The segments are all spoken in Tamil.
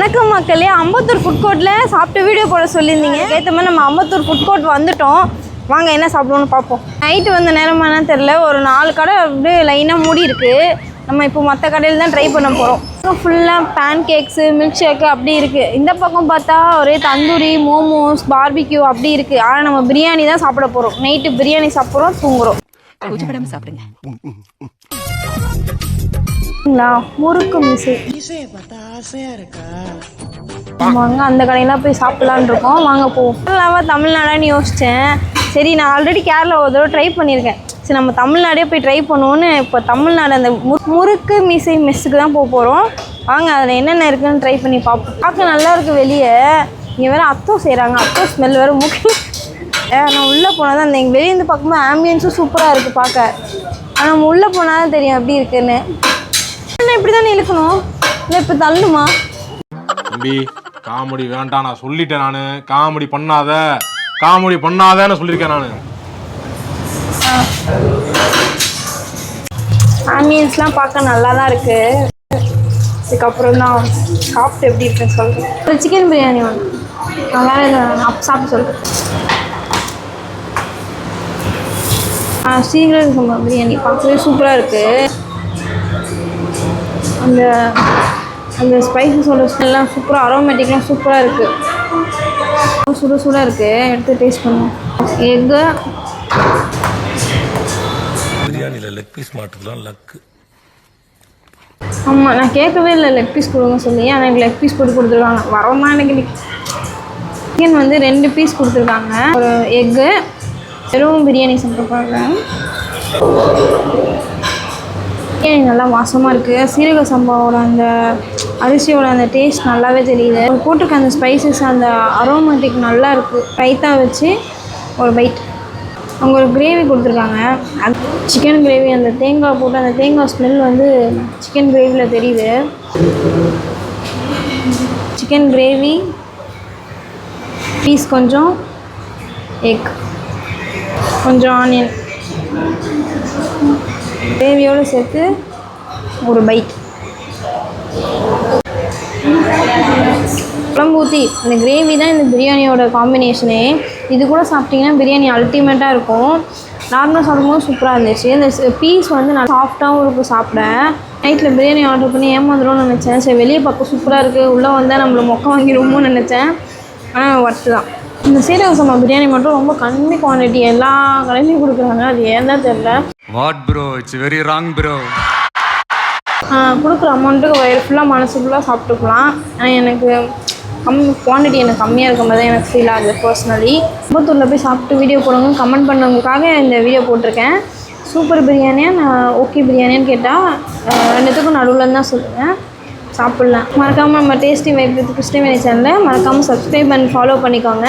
வணக்கம் மக்களே, அம்பத்தூர் ஃபுட் கோர்ட்டில் சாப்பிட்டு வீடியோ போட சொல்லியிருந்தீங்க. ஏற்ற மாதிரி நம்ம அம்பத்தூர் ஃபுட் கோர்ட் வந்துட்டோம். வாங்க என்ன சாப்பிடுவோன்னு பார்ப்போம். நைட்டு வந்த நேரமானு தெரில, ஒரு 4 கடை அப்படியே லைனாக மூடி இருக்குது. நம்ம இப்போ மற்ற கடையில் தான் ட்ரை பண்ண போகிறோம். ஃபுல்லாக பேன் கேக்ஸு, மில்க் ஷேக்கு அப்படி இருக்குது. இந்த பக்கம் பார்த்தா ஒரே தந்தூரி, மோமோஸ், பார்பிக்யூ அப்படி இருக்குது. ஆனால் நம்ம பிரியாணி தான் சாப்பிட போகிறோம். நைட்டு பிரியாணி சாப்பிட்றோம், தூங்குறோம். சாப்பிடுங்க. முறுக்கு மிசை வாங்க, அந்த கடையெல்லாம் போய் சாப்பிட்லான்னு இருக்கோம். வாங்க போவோம். கேரளாவா தமிழ்நாடான்னு யோசித்தேன். சரி, நான் ஆல்ரெடி கேரளா ஒரு தடவை ட்ரை பண்ணியிருக்கேன். சரி, நம்ம தமிழ்நாடே போய் ட்ரை பண்ணுவோன்னு இப்போ தமிழ்நாடு அந்த முறுக்கு மீசை மெஸ்ஸுக்கு தான் போக போகிறோம். வாங்க, அதில் என்னென்ன இருக்குதுன்னு ட்ரை பண்ணி பார்ப்போம். பார்க்க நல்லா இருக்குது வெளியே. இங்கே வேறு அத்தம் செய்கிறாங்க. அத்தம் ஸ்மெல் வேறு முக்கியம். நான் உள்ளே போனால் தான் எங்கள் வெளியேருந்து பார்க்கும்போது ஆம்பியன்ஸும் சூப்பராக இருக்குது பார்க்க. ஆனால் நம்ம உள்ளே போனால் தான் தெரியும் எப்படி இருக்குன்னு. இப்படி தானே இழுக்கணும், இல்லை இப்போ தள்ளுமா? தம்பி, காமெடி வேண்டாம், நான் சொல்லிட்டேன். நான் காமெடி பண்ணாதேன்னு சொல்லியிருக்கேன். நான் ஆம்பியன்ஸ்லாம் பார்க்க நல்லா தான் இருக்குது. இதுக்கப்புறம் தான் சாப்பிட்டு எப்படி இருக்குன்னு சொல்கிறேன். ஒரு சிக்கன் பிரியாணி வாங்க, நல்லா சாப்பிட்டு சொல்கிறேன். சீக்கிரம் சம்பா பிரியாணி பார்க்கவே சூப்பராக இருக்குது. அந்த அந்த ஸ்பைசஸோட ஸ்மெல்லாம் சூப்பராக, அரோமேட்டிக்லாம் சூப்பராக இருக்குது. சுட இருக்குது. எடுத்து டேஸ்ட் பண்ணுவோம். எக்கு பிரியாணியில் லெக் பீஸ் மாட்டுக்கலாம் லக்கு. ஆமாம், நான் கேட்கவே இல்லை லெக் பீஸ் கொடுங்க சொல்லி. ஆனால் எனக்கு லெக் பீஸ் போட்டு கொடுத்துருக்காங்க. வரமா எனக்கு சிக்கன் வந்து 2 பீஸ் கொடுத்துருக்காங்க. ஒரு எக்கு, வெறும் பிரியாணி சாப்பிட்ருப்பாங்க. பிரியாணி நல்லா வாசமாக இருக்குது. சீரக சம்பாவோட அந்த அரிசியோட அந்த டேஸ்ட் நல்லாவே தெரியுது. போட்டிருக்க அந்த ஸ்பைசஸ், அந்த அரோமேட்டிக் நல்லா இருக்குது. ரைத்தா வச்சு ஒரு பைட். அவங்க ஒரு கிரேவி கொடுத்துருக்காங்க. அது சிக்கன் கிரேவி. அந்த தேங்காய் போட்டு அந்த தேங்காய் ஸ்மெல் வந்து சிக்கன் கிரேவியில் தெரியுது. சிக்கன் கிரேவி பீஸ் கொஞ்சம், எக் கொஞ்சம், ஆனியன் கிரேவியோடு சேர்த்து ஒரு பைட். குழம்பு ஊற்றி அந்த கிரேவி தான் இந்த பிரியாணியோட காம்பினேஷனே. இது கூட சாப்பிட்டிங்கன்னா பிரியாணி அல்டிமேட்டாக இருக்கும். நார்மலாக சாப்பிடும்போது சூப்பராக இருந்துச்சு. இந்த பீஸ் வந்து நல்லா சாஃப்டாகவும் இருக்கும் சாப்பிட. நைட்டில் பிரியாணி ஆர்டர் பண்ணி ஏமாந்துரும்னு நினச்சேன். சரி, வெளியே பார்க்க சூப்பராக இருக்குது, உள்ளே வந்தால் நம்மளை மொக்க வாங்கிடுவோம்னு நினச்சேன். ஆனால் ஒர்த்து தான். இந்த சீரக சம்பா பிரியாணி மட்டும் ரொம்ப கம்மி குவான்டிட்டி எல்லா கடையிலையும் கொடுக்குறாங்க. அது ஏன் தான் தெரியல. What bro, it's very wrong bro. கொடுக்குற அமௌண்ட்டுக்கு வயிறு ஃபுல்லாக மனசு ஃபுல்லாக சாப்பிட்டுக்கலாம். ஆனால் எனக்கு குவான்டிட்டி எனக்கு கம்மியாக இருக்கும் போது எனக்கு ஃபீல் ஆகுது பர்சனலி. அம்பத்தூரில் போய் சாப்பிட்டு வீடியோ போடுங்க. கமெண்ட் பண்ணவங்களுக்காக இந்த வீடியோ போட்டிருக்கேன். சூப்பர் பிரியாணியா நான் ஓகே பிரியாணின்னு கேட்டால் 2த்துக்கும் நடுவில் தான் சொல்லுவேன். சாப்பிட்லாம். மறக்காமல் நம்ம டேஸ்டி வைப் வித் கிருஷ்ணவேணி சேனலை மறக்காமல் சப்ஸ்கிரைப் பண்ணி ஃபாலோ பண்ணிக்கோங்க.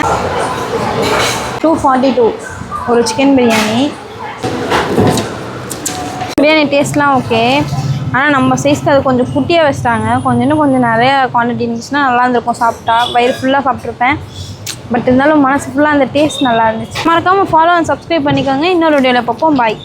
242 ஒரு சிக்கன் பிரியாணி. பிரியாணி டேஸ்ட்லாம் ஓகே. ஆனால் நம்ம சைஸ்க்கு அது கொஞ்சம் குட்டியாக வச்சிட்டாங்க. இன்னும் கொஞ்சம் நிறையா குவான்டிட்டி இருந்துச்சுன்னா நல்லா இருந்திருக்கும். சாப்பிட்டா வயிறு ஃபுல்லாக சாப்பிட்ருப்பேன். பட் இருந்தாலும் மனசு ஃபுல்லாக அந்த டேஸ்ட் நல்லா இருந்துச்சு. மறக்காமல் ஃபாலோ அண்ட் சப்ஸ்கிரைப் பண்ணிக்கோங்க. இன்னொரு வீடியோவில் பார்ப்போம். பாய்.